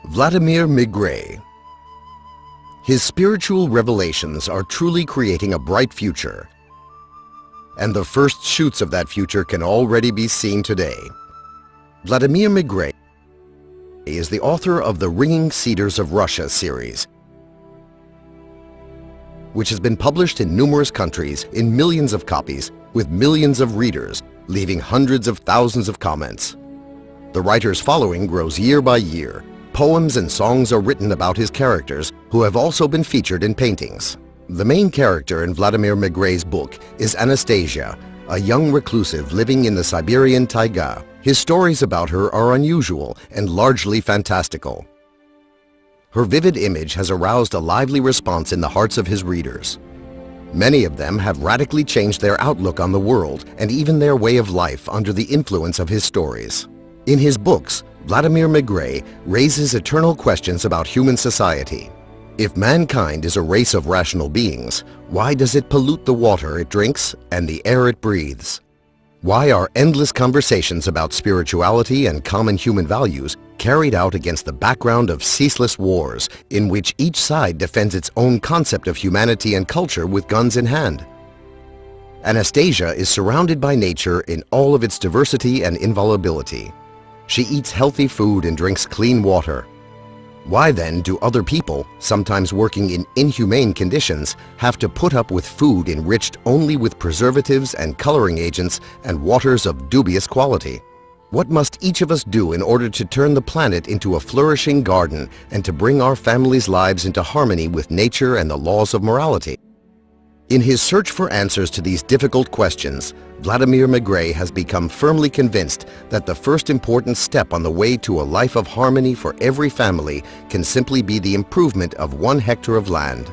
Vladimir Megre. His spiritual revelations are truly creating a bright future, and the first shoots of that future can already be seen today. Vladimir Megre is the author of the Ringing Cedars of Russia series, which has been published in numerous countries in millions of copies with millions of readers, leaving hundreds of thousands of comments. The writer's following grows year by year. Poems and songs are written about his characters, who have also been featured in paintings. The main character in Vladimir Megre's book is Anastasia, a young reclusive living in the Siberian taiga. His stories about her are unusual and largely fantastical. Her vivid image has aroused a lively response in the hearts of his readers. Many of them have radically changed their outlook on the world and even their way of life under the influence of his stories. In his books, Vladimir Megre raises eternal questions about human society. If mankind is a race of rational beings, why does it pollute the water it drinks and the air it breathes? Why are endless conversations about spirituality and common human values carried out against the background of ceaseless wars in which each side defends its own concept of humanity and culture with guns in hand? Anastasia is surrounded by nature in all of its diversity and inviolability. She eats healthy food and drinks clean water. Why then do other people, sometimes working in inhumane conditions, have to put up with food enriched only with preservatives and coloring agents and waters of dubious quality? What must each of us do in order to turn the planet into a flourishing garden and to bring our families' lives into harmony with nature and the laws of morality? In his search for answers to these difficult questions, Vladimir Megre has become firmly convinced that the first important step on the way to a life of harmony for every family can simply be the improvement of 1 hectare of land.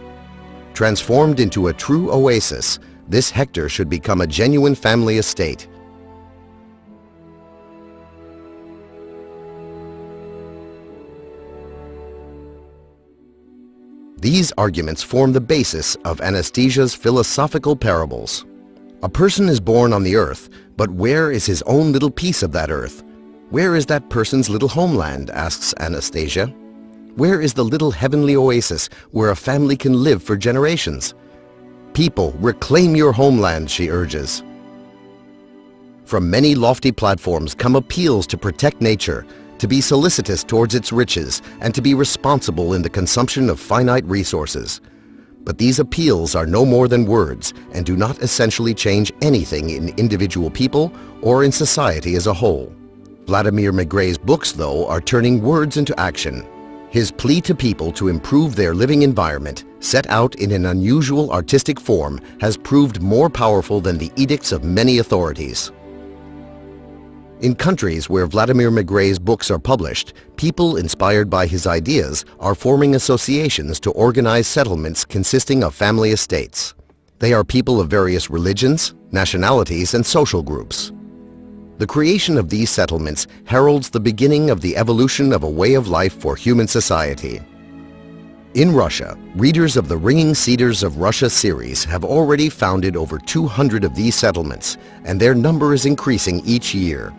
Transformed into a true oasis, this hectare should become a genuine family estate. These arguments form the basis of Anastasia's philosophical parables. A person is born on the earth, but where is his own little piece of that earth? Where is that person's little homeland, asks Anastasia. Where is the little heavenly oasis where a family can live for generations? People, reclaim your homeland, she urges. From many lofty platforms come appeals to protect nature, to be solicitous towards its riches, and to be responsible in the consumption of finite resources. But these appeals are no more than words and do not essentially change anything in individual people or in society as a whole. Vladimir Megre's books, though, are turning words into action. His plea to people to improve their living environment, set out in an unusual artistic form, has proved more powerful than the edicts of many authorities. In countries where Vladimir Megre's books are published, people inspired by his ideas are forming associations to organize settlements consisting of family estates. They are people of various religions, nationalities, and social groups. The creation of these settlements heralds the beginning of the evolution of a way of life for human society. In Russia, readers of the Ringing Cedars of Russia series have already founded over 200 of these settlements, and their number is increasing each year.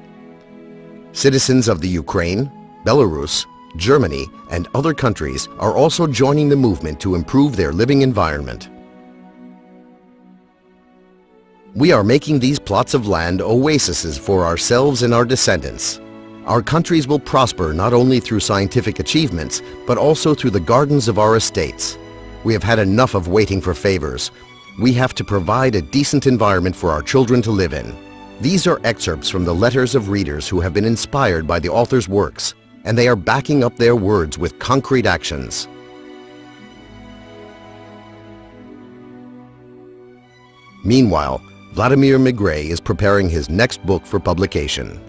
Citizens of the Ukraine, Belarus, Germany, and other countries are also joining the movement to improve their living environment. We are making these plots of land oases for ourselves and our descendants. Our countries will prosper not only through scientific achievements, but also through the gardens of our estates. We have had enough of waiting for favors. We have to provide a decent environment for our children to live in. These are excerpts from the letters of readers who have been inspired by the author's works, and they are backing up their words with concrete actions. Meanwhile, Vladimir Megre is preparing his next book for publication.